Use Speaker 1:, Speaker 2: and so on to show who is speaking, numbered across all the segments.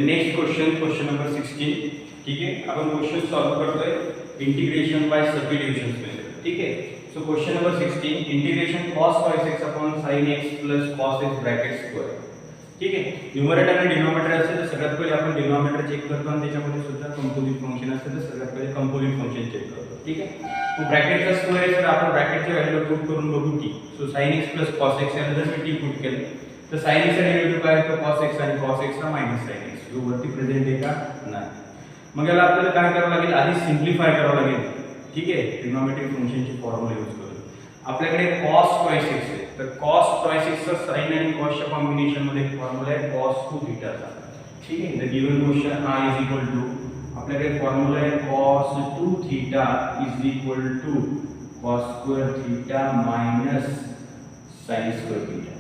Speaker 1: Next question number 16. ठीक है, आपण क्वेश्चन सॉल्व करतोय इंटिग्रेशन बाय सबडिव्हिजन मेथड. ठीक आहे. So question number 16, integration cos x upon sin x plus cos x bracket square. ठीक आहे. न्यूमरेटर आणि डिनॉमिनेटर असेल तर सगळ्यात पहिले आपण डिनॉमिनेटर चेक करतो आणि त्याच्यामध्ये सुद्धा कंपोजिट फंक्शन असेल तर सगळ्यात पहिले कंपोजिट फंक्शन चेक करतो. ठीक आहे. तो ब्रॅकेटचा स्क्वेअर आहे तर आपण ब्रॅकेटची व्हॅल्यू पुट करून बघू की so sin x plus cos x याला जर मी पुट केलं तर sin x चा डेरिव्हेटिव्ह काय आहे? तो cos x आणि cos x चा मायनस sin x जो वरती प्रेझेंट आहे का? नाही. मग याला आपल्याला काय करावं लागेल? आधी सिम्प्लिफाय करावं लागेल. ठीक आहे. ट्रिग्नोमेट्रिक फंक्शनची फॉर्म्युला यूज करून आपल्याकडे cos twice x आहे तर cos twice x चा sin आणि cos च्या कॉम्बिनेशन मध्ये एक फॉर्म्युला आहे cos 2 थीटा चा. ठीक आहे. The given question r is equal to आपल्याकडे फॉर्म्युला आहे cos 2 theta is equal to cos square theta minus sin square theta.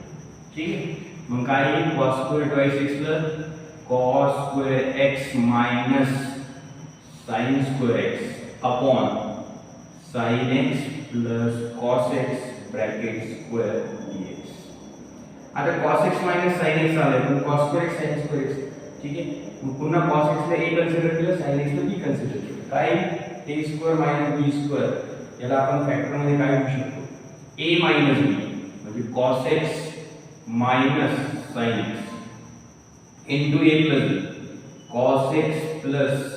Speaker 1: ठीक आहे. मग काय येईल? cos square twice x plus cos square x minus sin square x upon sin x plus cos x bracket square dx. आता cos x minus sin x आले पण cos square x sin square x. ठीक आहे. मग पुन्हा cos x ला a consider केलं, sin x ला b कन्सिडर केलं. काय a square minus b square याला आपण फॅक्टर मध्ये काय लिहू शकतो? a मायनस b म्हणजे cos x minus sin x into a plus b cos x plus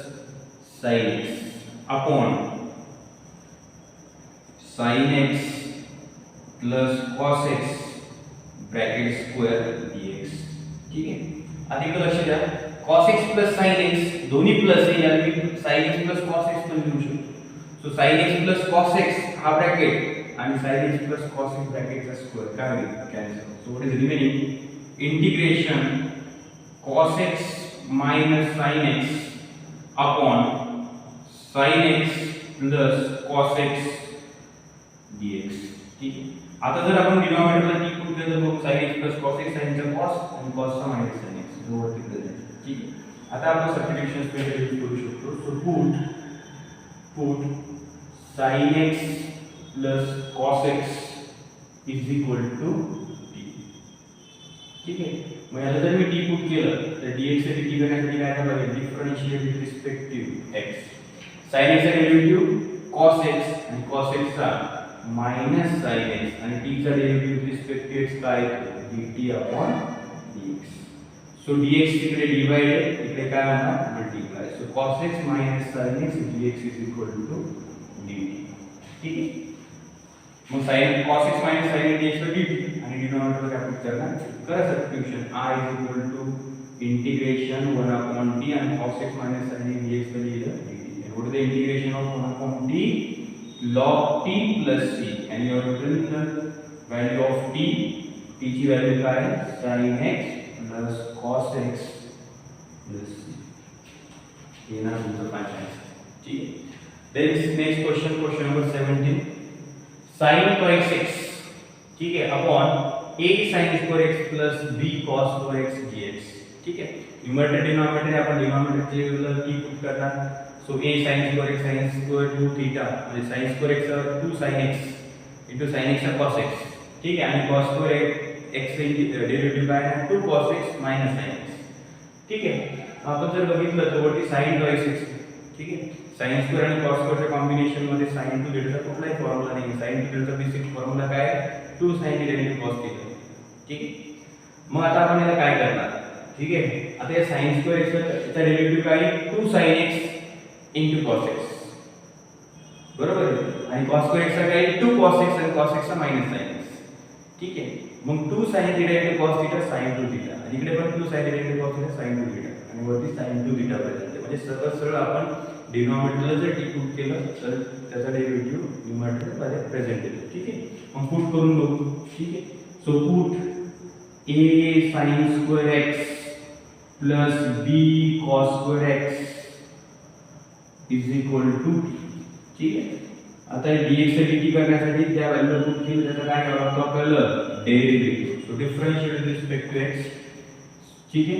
Speaker 1: sin x upon sin x plus cos x bracket square dx. ठीक आहे. आता इकडे लक्ष द्या, cos x plus sin x दोन्ही plus आहे, याला मी sin x plus cos x पण लिहू शकतो. So sin x plus cos x हा ब्रॅकेट आणि sin x plus cos x ब्रॅकेटचा स्क्वेअर काय होईल? Cancel. So what is remaining? Integration cos x minus sin x upon sin x plus cos x dx. ठीक आहे. आता जर आपण डिनॉमिनेटरला टी पुट केलं तर sin x plus cos x sin चा cos आणि cos चा मायनस sin x जो वरती प्रेझेंट. ठीक आहे. आता आपण सबस्टिट्यूशन स्पेशल यूज करू शकतो. So put sin x plus cos x is equal to t. ठीक आहे. मग याला जर मी टी पुट केलं तर dx चे टी करण्यासाठी काय करावं लागेल? Differentiate with respect to x. sin x चा डेरिव्हेटिव्ह cos x आणि cos x चा मायनस sin x आणि t चा derivative with respect to x काय आहे? dt upon dx. So dx इकडे डिवाइड आहे, इकडे काय होणार? Multiply. So cos x minus sin x dx is equal to dt. ठीक आहे. मग sin cos x minus sin x dx dt आणि डिनॉमिनेटर काय पुट करणार? करा substitution r is equal to integration 1 upon t आणि cos x minus sin x dx ला लिहिलं dt. And what is the integration of 1 upon t? log t plus c and you have written the value of t ची value काय आहे? sin x plus cos x plus c. हे ना तुमचं पाचवा. ठीक आहे. Then next question number 17, sin twice x. ठीक आहे upon a sin square x plus b cos square x dx. ठीक आहे. न्यूमरेटर डिनॉमिनेटर आपण डिनॉमिनेटरचे t पुट करणार. So a sin square x sin square 2 theta म्हणजे sin स्क्वेअर x चा 2 sin x into sin x चा cos x. ठीक आहे. आणि cos स्क्वेअर x चे डेरिव्हेटिव्ह काय आहे? 2 cos x minus sin x. ठीक आहे. आपण जर बघितलं तर वरती sin twice x. ठीक आहे. sin स्क्वेअर आणि cos स्क्वेअरच्या कॉम्बिनेशन मध्ये sin टू थीटाचा कुठलाही फॉर्म्युला नाही. sin टू थीटाचा बेसिक फॉर्म्युला काय आहे? 2 sin थीटा cos थीटा. ठीक आहे. मग आता आपण याला काय करणार? ठीक आहे. आता या sin स्क्वेअर x चा डेरिव्हेटिव्ह काय आहे? 2 sin x into cos x. बरोबर आहे. आणि cos स्क्वेअर x चा काय आहे? 2 cos x आणि cos x चा मायनस sin x. ठीक आहे. मग 2 sin theta into cos theta sin 2 theta आणि इकडे पण 2 sin theta into cos theta sin 2 theta आणि वरती sin 2 थीटा प्रेझेंट आहे. म्हणजे सरळ आपण डिनॉमिनेटरला जर टी पुट केलं तर त्याचा डेरिव्हेटिव्ह न्यूमरेटर मध्ये प्रेझेंट येतो. ठीक आहे. मग पुट करून बघू. ठीक आहे. So put a sin square x plus b cos square x is equal to. ठीक आहे. आता dx चे dt करण्यासाठी त्या व्हॅल्यूला पुट केलं त्याचा काय करावं लागतं आपल्याला? Derivative. So differentiate with respect to x. ठीक आहे.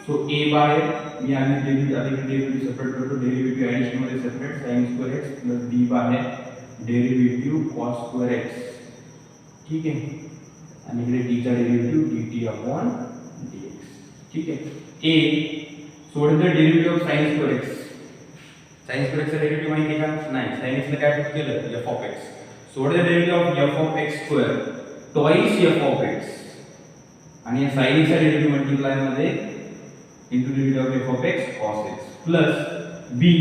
Speaker 1: सो a बाहेर मी आणि डेरिव्हेटिव्ह सेपरेट करतो. डेरिव्हेटिव्ह ऍडिशन मध्ये separate sin square x plus b बाहेर डेरिव्हेटिव्ह cos स्क्वेअर x. ठीक आहे. आणि इकडे t चा डेरिव्हेटिव्ह dt अपॉन dx. ठीक आहे. a So what is the derivative of sin square x? Sin square x चा डेरिव्हेटिव्ह माहिती आहे का? नाही. sin x ला काय पुट केलं? f of x. So what is the derivative of f of x square? Twice f of x. आणि या sin x चा डेरिव्हेटिव्ह मल्टिप्लाय मध्ये into derivative of f of x cos x plus b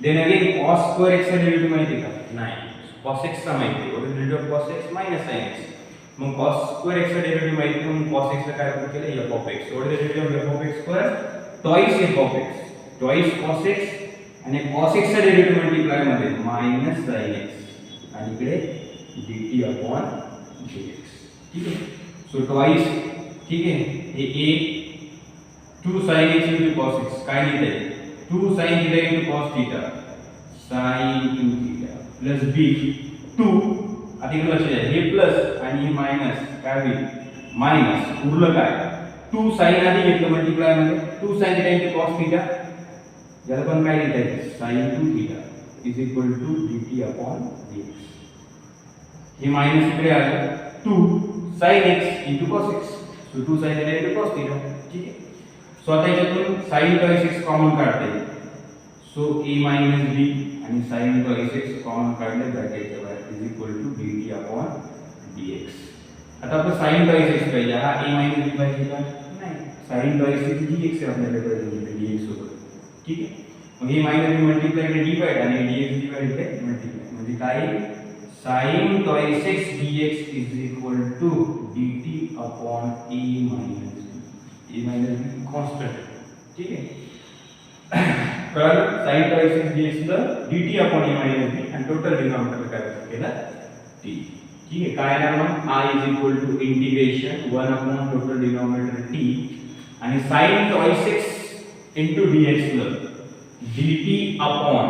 Speaker 1: then again cos square x चा derivative माहिती आहे का? नाही. cos x चा माहिती आहे. what is the derivative of cos x minus sin x? मग cos square x चा डेरिव्हेटिव्ह माहिती आहे म्हणून cos x ला काय पुट केलं? f of x. So what is the derivative of f of x square? Twice f of x. Twice cos x आणि cos x चा डेरिव्हेटिव्ह मल्टिप्लाय मध्ये minus sin x आणि इकडे dt upon dx. ठीक आहे. So twice ठीक आहे. हे a 2 sin x into cos x काय लिहिता येईल? 2 sin theta into cos theta sin 2 theta plus b 2 आता इकडे लक्ष द्या हे प्लस आणि हे मायनस काय होईल? मायनस उरलं काय? 2 sin आधी घेतलं मल्टिप्लाय मध्ये 2 sin theta into cos theta याला पण काय लिहिता येईल? sin 2 theta is equal to dt upon dx. हे मायनस इकडे आलं 2 sin x into cos x. So 2 sin theta into cos theta. ठीक आहे. सो आता याच्यातून sin twice x कॉमन काढता येईल. सो a minus b आणि sin twice x कॉमन काढले ब्रॅकेटच्या बाहेर is equal to dt upon dx. आता आपलं sin twice x पाहिजे. हा a minus b पाहिजे का? नाही. sin twice x dx आपल्याला पाहिजे dx सोबत. ठीक आहे. मग हे मायनस b मल्टिप्लाय इकडे डिवाइड आणि dx डिवाइड इकडे मल्टिप्लाय म्हणजे काय? sin twice x dx is equal to dt upon a minus b. a minus b constant. ठीक आहे. कळलं? sin twice x dx चं dt upon a minus b आणि टोटल डिनॉमिनेटर काय केलं? t. ठीक आहे. काय येणार मग? I is equal to integration 1 upon total denominator t आणि sin twice x into dx plus dt upon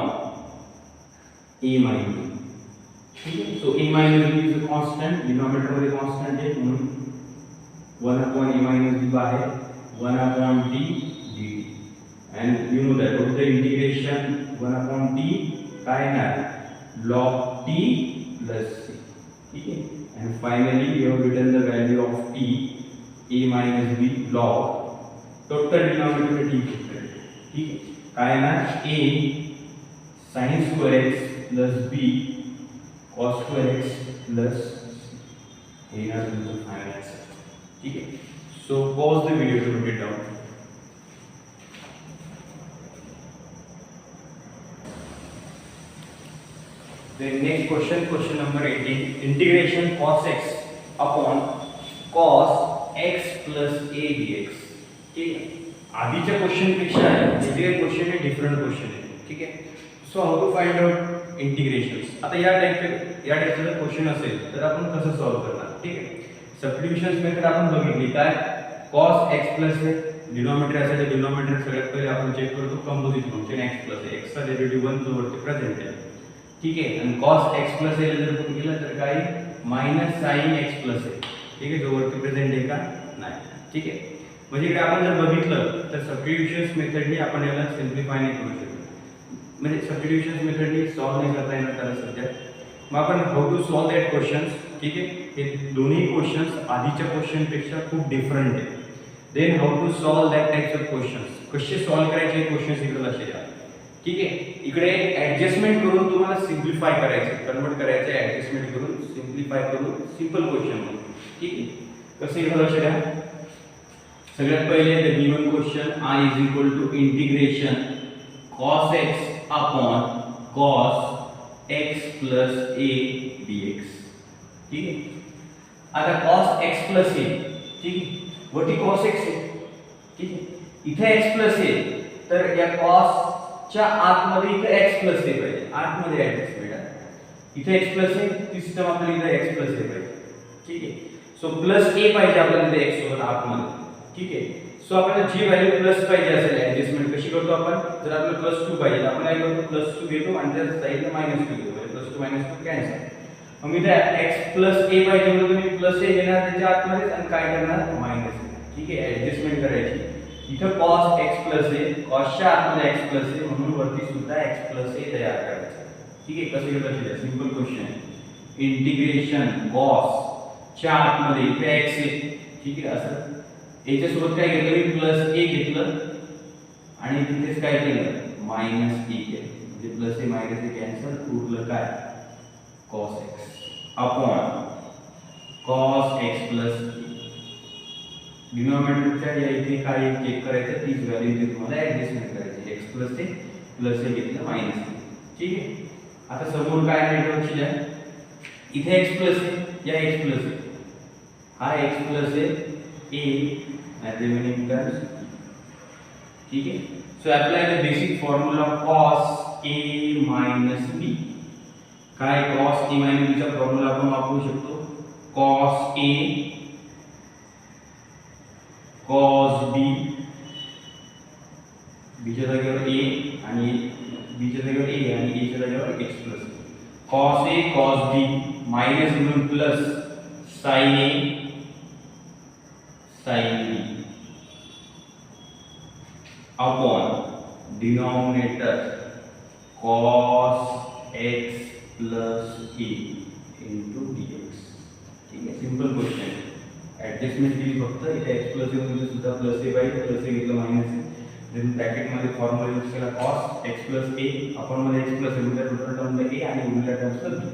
Speaker 1: a minus b. ठीक है. So a minus b is a constant, denominator मध्ये constant आहे म्हणून 1 upon a minus b बाहेर 1 upon t dt. And you know that what is the integration 1 upon t काय येणार? log t plus c. ठीक है. And finally we have written the value of t a minus b log total denominator t. ठीक है. काय येणार? a sin square x plus b cos square x plus a ना तुमचं final answer. ठीक आहे. So pause the video to note it down. Then next question number 18. Integration cos x upon cos x plus a dx. ठीक आहे. आधीच्या question पेक्षा हे question आहे डिफरंट क्वेश्चन आहे. ठीक आहे. So how to find out integrations. आता या टाइपचं क्वेश्चन असेल तर आपण कसं सॉल्व करणार? ठीक आहे. सबस्टिट्यूशन्स मेथड आपण बघितली काय? cos x प्लस आहे डिनॉमिनेटर असेल तर डिनॉमिनेटर सगळ्यात पहिले आपण चेक करतो कंपोजिट फंक्शन x प्लस आहे. x चा डेरिव्हेटिव्ह 1 जो वरती प्रेझेंट आहे. ठीक आहे. आणि cos x प्लस आहे जर पुट केलं तर काय? मायनस sin x प्लस आहे. ठीक आहे. जो वरती प्रेझेंट आहे का? नाही. ठीक आहे. म्हणजे इकडे आपण जर बघितलं तर सबस्टिट्यूशन्स मेथडनी आपण याला सिम्प्लिफाय नाही करू शकत. म्हणजे सबस्टिट्यूशन्स मेथडनी सॉल्व नाही करता येणार त्याला सध्या. मग आपण how to solve that questions. ठीक आहे. हे दोन्ही क्वेश्चन्स आधीच्या क्वेश्चन पेक्षा खूप डिफरंट आहे. Then how to solve that types of questions. कसे सॉल्व करायचे क्वेश्चन्स इकडे लक्ष द्या. ठीक आहे. इकडे ऍडजस्टमेंट करून तुम्हाला सिम्प्लिफाय करायचे, कन्वर्ट करायचे, ऍडजस्टमेंट करून सिम्प्लिफाय करून सिंपल क्वेश्चन म्हणून. ठीक आहे. कसं इकडे लक्ष द्या. सगळ्यात पहिले the given question I is equal to integration cos x upon cos x plus a dx. ठीक आहे. आता cos x plus a. ठीक आहे. वरती cos x आहे. ठीक आहे. इथे x plus a तर या cos च्या आतमध्ये इथे x plus a पाहिजे. आतमध्ये ऍडजस्टमेंट आहे. इथे x plus a ती सिस्टम आपल्याला इथे x plus a पाहिजे. ठीक आहे. सो प्लस a पाहिजे आपल्याला इथे x सोबत आतमध्ये. ठीक आहे. सो आपल्याला जी व्हॅल्यू प्लस पाहिजे असेल ऍडजस्टमेंट कशी करतो आपण? जर आपल्याला प्लस 2 पाहिजे आपण काय करतो? प्लस 2 घेतो आणि त्या साइडला मायनस 2 घेतो. म्हणजे प्लस 2 मायनस 2 कॅन्सल. मग इथे x प्लस a पाहिजे म्हणून तुम्ही प्लस a घेणार त्याच्या आतमध्ये आणि काय करणार? Minus a. ठीक आहे. ऍडजस्टमेंट करायची. इथं cos x plus a cos च्या आतमध्ये x plus a म्हणून वरती सुद्धा x plus a तयार करायचं. ठीक आहे. कसं केलं? सिंपल क्वेश्चन आहे. इंटिग्रेशन cos च्या आतमध्ये इथे x आहे. ठीक आहे. असं याच्या सोबत काय घेतलं? प्लस a घेतलं आणि तिथेच काय केलं मायनस ए केलं म्हणजे plus a minus a cancel उरलं काय cos x upon cos x plus डिनॉमिनेटरच्या या इथे काय चेक करायचं तीच व्हॅल्यू इथे तुम्हाला ऍडजस्टमेंट करायची x प्लस ए घेतलं मायनस ए ठीक आहे. आता समोर काय नेटवर्क द्या इथे x प्लस ए या x प्लस ए हा x plus A and remaining terms ठीक है. So apply the basic formula cos a minus b. काय cos a minus b चा फॉर्म्युला आपण वापरू शकतो cos a cos b b च्या जागेवर a आणि b च्या जागेवर a आणि a च्या जागेवर x plus cos a cos b minus म्हणून plus sin a sin b upon denominator cos x plus a into dx ठीक है. सिंपल क्वेश्चन ऍडजस्टमेंट केली फक्त इथे x प्लस a मध्ये सुद्धा plus a by plus a घेतलं minus a then bracket मध्ये फॉर्म्युला यूज केला cos x plus a upon मध्ये x plus a मध्ये टोटल टर्म मध्ये a आणि उरलेल्या टर्म्सला b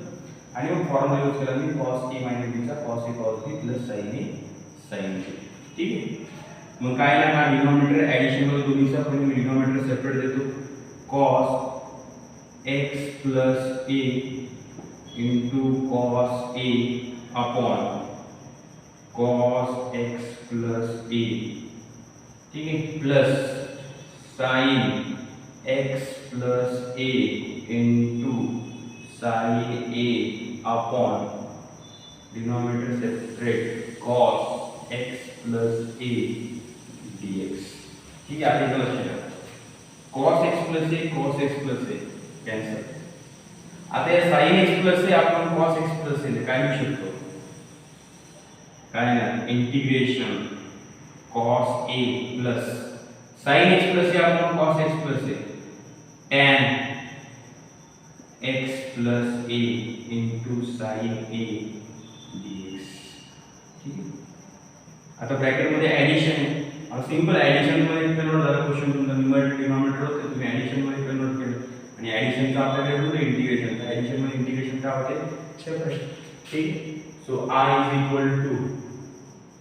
Speaker 1: आणि मग फॉर्म्युला यूज केला मी cos a minus b चा cos a cos b plus sin a sin b ठीक है. मग काय आहे हा डिनॉमिनेटर ऍडिशन मध्ये दोन्हीचा पण मी डिनॉमिनेटर सेपरेट देतो cos x plus a into cos a upon cos x plus a ठीक है plus sin x plus a into sin a upon denominator separate cos x plus a dx ठीक है. आता इथं लक्ष द्या cos x plus a cancel. आता या sin x plus a आपण cos x plus a काय लिहू शकतो काय ना integration cos a plus sin x plus a आपण cos x plus a tan x plus a into sin a dx ठीक है. आता ब्रॅकेट मध्ये ऍडिशन आहे सिंपल ऍडिशन मध्ये कन्वर्ट झालं क्वेश्चन तुमचा न्यूमरेटर डिनॉमिनेटर होते तुम्ही ऍडिशन मध्ये कन्वर्ट केलं आणि ऍडिशन चा आपल्याकडे होतं इंटिग्रेशन तर ऍडिशन मध्ये इंटिग्रेशन काय होते सेपरेट ठीक आहे. So i is equal to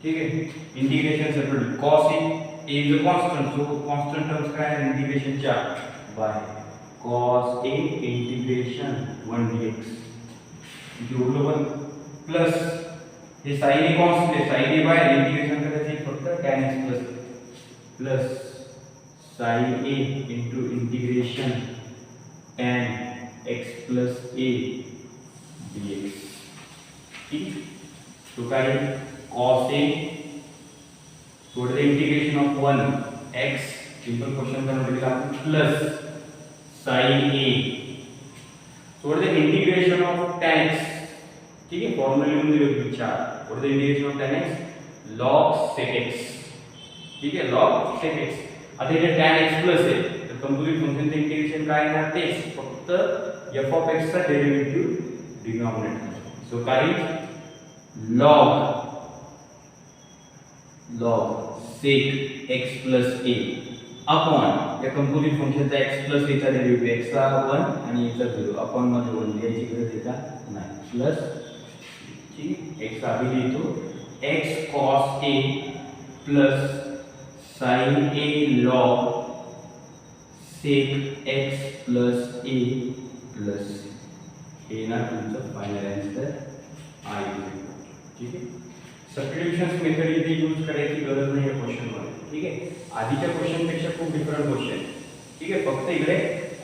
Speaker 1: ठीक आहे integration separate cos a is a constant so constant terms काय आहे इंटिग्रेशन च्या by cos a integration 1 dx इथे उरलं पण प्लस हे sin a कॉन्स्टंट आहे sin a बाय इंटिग्रेशन करायचे फक्त tan x plus sin a into integration tan x plus a dx ठीक. तो काय cos a थोडं integration of 1 x simple question करणार दिला प्लस sin a थोडं इंटिग्रेशन ऑफ tan x ठीक है फॉर्म्युला लिहून दिले विचार थोडं integration of tan x log sec x ठीक है log sec x. आता इथे tan x प्लस आहे तर कंप्लीट फंक्शनचं इंटिग्रेशन काय येणार तेच फक्त f of x चा डेरिव्हेटिव्ह डिनॉमिनेटर सो काय log sec x plus a upon या कंपोजिट फंक्शनचा x plus a चा डेरिव्हेटिव्ह x चा 1 आणि a चा 0 अपॉन मध्ये 1 द्यायची गरज आहे का नाही प्लस ठीक x आधी लिहितो x cos a plus sin a log sec x plus a plus हे ना तुमचं फायनल आन्सर आहे ठीक आहे. सबस्टिट्यूशन्स मेथड इथे यूज करायची गरज नाही या क्वेश्चन मध्ये ठीक आहे. आधीच्या क्वेश्चन पेक्षा खूप डिफरंट क्वेश्चन ठीक आहे. फक्त इकडे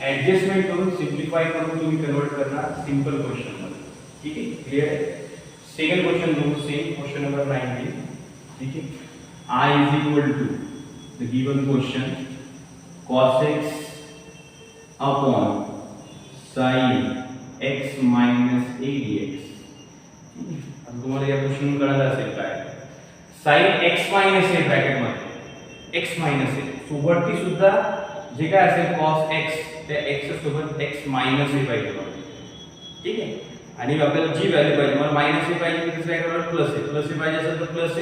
Speaker 1: ऍडजस्टमेंट करून सिम्प्लिफाय करून तुम्ही कन्वर्ट करणार सिंपल क्वेश्चन मध्ये ठीक आहे. क्लियर आहे. सेकंड क्वेश्चन बघू सेम क्वेश्चन नंबर 19 ठीक है. I is equal to the given question cos x upon sin x minus a dx. अब तुम्हाला या क्वेश्चन कळालं असेल काय sin x minus a bracket मध्ये x minus a सोबतची सुद्धा जे काय असेल cos x त्या x सोबत x minus a पाहिजे ठीक आहे. आणि आपल्याला जी व्हॅल्यू पाहिजे मला मायनस ए पाहिजे तर काय करावं प्लस ए पाहिजे असेल तर प्लस ए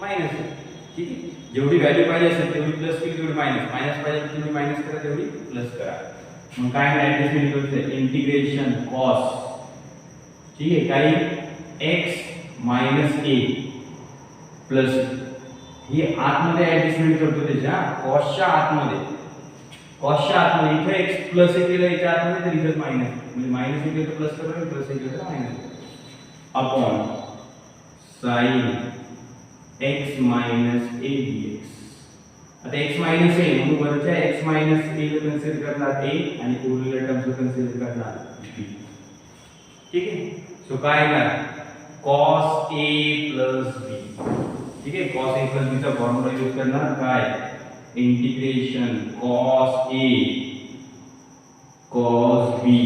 Speaker 1: मायनस ए ठीक आहे. जेवढी व्हॅल्यू पाहिजे असेल तेवढी प्लस केली तेवढी मायनस, मायनस पाहिजे तेवढी मायनस करा तेवढी प्लस करा. मग काय ऍडजस्टमेंट करायचं इंटिग्रेशन कॉस, ठीक आहे, काही x मायनस a प्लस ही आतमध्ये ऍडजस्टमेंट करतो त्याच्या कॉसच्या आतमध्ये, कॉसच्या आतमध्ये इथे x प्लस a केलं याच्या आतमध्ये तर इथे मायनस, म्हणजे मायनस a केलं तर प्लस करा, प्लस a केलं तर minus upon sin x minus a dx. आता x मायनस a म्हणून वरच्या x मायनस a ला कन्सिडर करणार a आणि उरलेल्या टर्म्स कन्सिडर करणार b. ठीक आहे. सो काय येणार cos a plus b. ठीक आहे. cos a plus b चा फॉर्म्युला यूज करणार काय integration cos a cos b.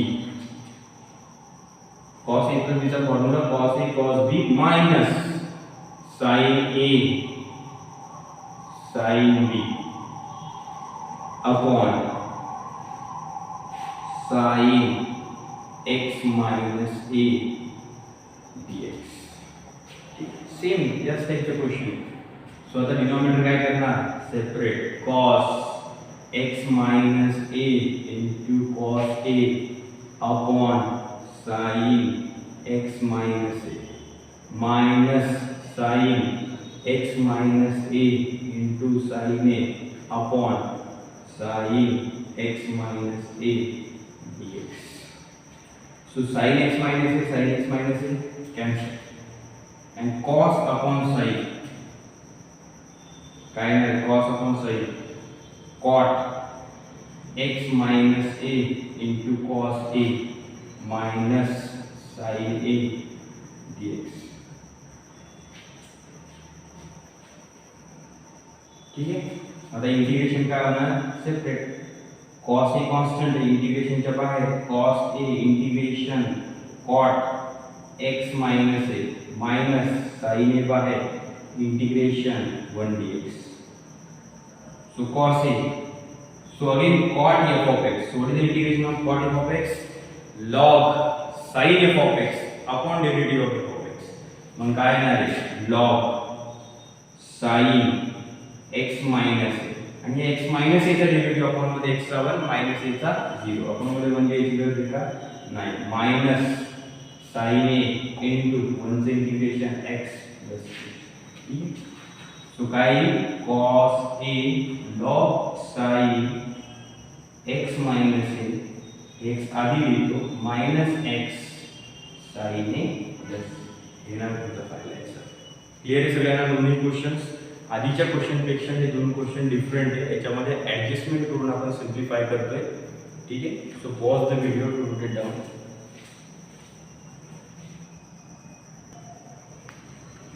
Speaker 1: cos a plus b चा formula cos a cos b minus sin a sin b upon sin x minus a dx. Same याच टाइपचे question. So आता denominator काय करणार separate cos x minus a into cos a upon sin x minus a minus sin x minus a into sin a upon sin x minus a dx. So sin x minus a cancel and cos upon sin काय आहे cos upon sin cot x minus a into cos a minus sin a dx. ठीक आहे. आता integration काय होणार separate cos a constant आहे इंटिग्रेशनच्या बाहेर cos a integration cot x minus a minus sin a बाहेर integration 1 dx. So cos a, so again cot f of x, so what is the integration of cot f of x? Log sin f of x upon derivative of f of x. मग काय येणार आहे log sin x minus a आणि x minus a चा derivative आपण मध्ये x चा 1 minus a चा 0 आपण मध्ये 1 घ्यायची गरज आहे का नाही minus sin a into 1 चे integration x plus a. So काय cos a log sin x minus a x आधी लिहितो minus x sin a plus हे नाव तुमचा फायदा आहे सर. क्लियर आहे सगळ्यांना दोन्ही क्वेश्चन्स. आधीच्या क्वेश्चन पेक्षा हे दोन क्वेश्चन डिफरंट आहे. याच्यामध्ये ऍडजस्टमेंट करून आपण सिम्प्लिफाय करतोय. ठीक आहे. So pause the video to note it down.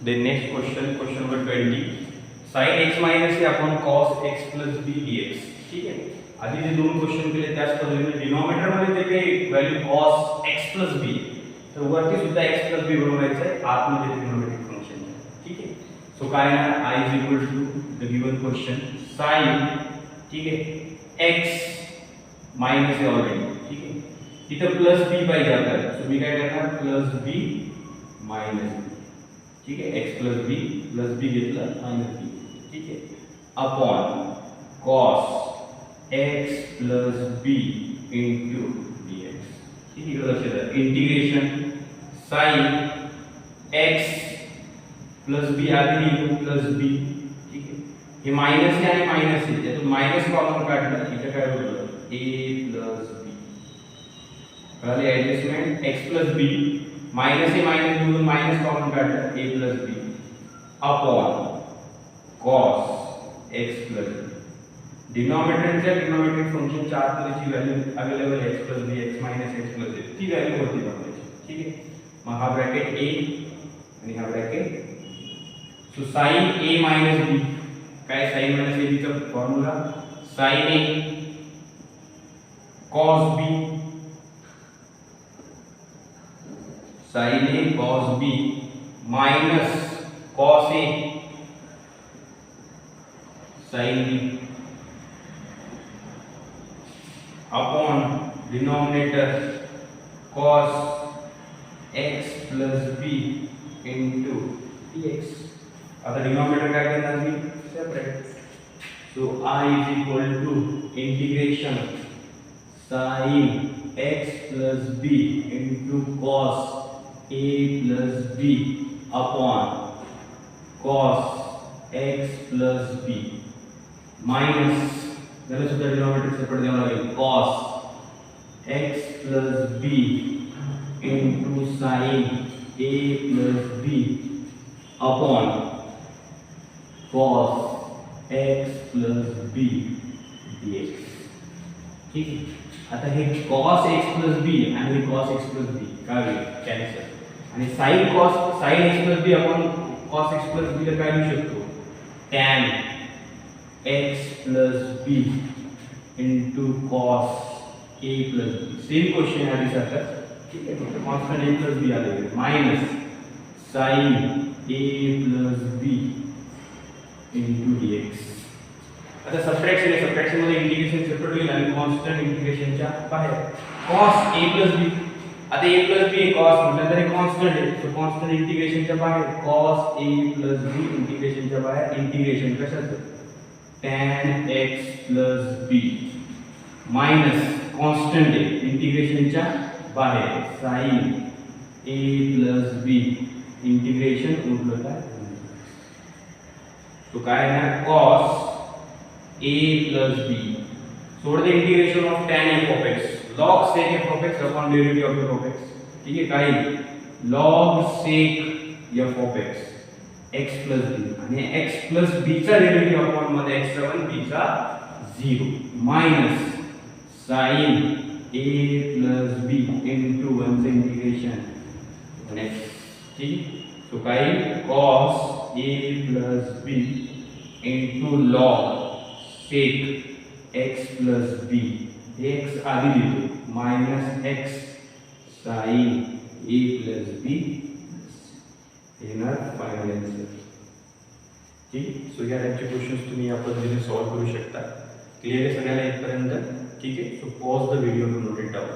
Speaker 1: The next question, question number 20. Sin x minus a upon cos x plus b dx. ठीक आहे. आधी जे दोन क्वेश्चन केले त्याच पद्धतीने डिनॉमिनेटर मध्ये जे काही value cos x plus b तर वरती सुद्धा x plus b बनवायचं आहे आतमध्ये ट्रिग्नोमेट्रिक फंक्शन. ठीक आहे. सो काय आहे I is equal to the given question sin ठीक आहे x minus a ऑलरेडी. ठीक आहे. इथं प्लस b पाहिजे आपल्याला. सो मी काय करणार प्लस b मायनस b. ठीक आहे. x plus b घेतलं minus b. ठीक आहे. Upon cos x plus b into dx. ठीक आहे. लक्षात द्या integration sin x plus b आधी लिहितो plus b. ठीक आहे. हे मायनस आहे आणि मायनस आहे त्यातून मायनस कॉमन काढलं इथे काय होतं a plus b. कळले adjustment x plus b minus a minus म्हणून माइनस कॉमन काढलं a plus b upon cos x plus b. डिनॉमिनेटरच्या ट्रिग्नोमेट्रिक फंक्शनच्या आतमध्ये व्हॅल्यू अवेलेबल आहे x plus b x minus x plus a ती value होती आपल्याची. ठीक आहे. मग हा ब्रॅकेट a आणि हा bracket so sin a minus b काय sin minus a b चा formula sin a cos b sin a cos b minus cos a sin b upon denominator cos x plus b into dx. आता denominator काय करणार मी separate. So I is equal to integration sin x plus b into cos a plus b upon cos x plus b minus त्याला सुद्धा denominator separate द्यावं लागेल cos x plus b into sin a plus b upon cos x plus b dx. ठीक आहे. आता हे cos x plus b आणि हे cos x plus b काय होईल कॅन्सल आणि sin x plus b आपण cos x plus b ला काय लिहू शकतो tan x plus b into cos a plus b. Same question आधी सारखा ठीक आहे फक्त कॉन्स्टंट a plus b आले minus sin a plus b into dx. आता सबट्रॅक्शन मध्ये इंटिग्रेशन सेपरेट होईल आणि कॉन्स्टंट इंटिग्रेशनच्या बाहेर cos a plus b. आता a plus b cos म्हटल्यानंतर हे कॉन्स्टंट आहे सो कॉन्स्टंट इंटिग्रेशनच्या बाहेर cos a plus b इंटिग्रेशनच्या बाहेर इंटिग्रेशन कशाचं tan x plus b minus constant आहे इंटिग्रेशनच्या बाहेर sin a plus b integration उरलं काय तो काय आहे cos a plus b. So what is the integration of tan f of x? Log sec f of x upon derivative of f of x. ठीक है काय log sec f of x x plus b आणि x plus b चा derivative upon मध्ये x7 b चा 0 minus sin a plus b into 1 चे integration next ठीक so काय cos a plus b into log sec x plus b x आधी लिहितो minus x sin a plus b येणार final answer. ठीक so या टाइपचे क्वेश्चंस तुम्ही या पद्धतीने सॉल्व करू शकता. क्लियर आहे सगळ्यांना इथपर्यंत ठीक आहे. So pause the video to note it down.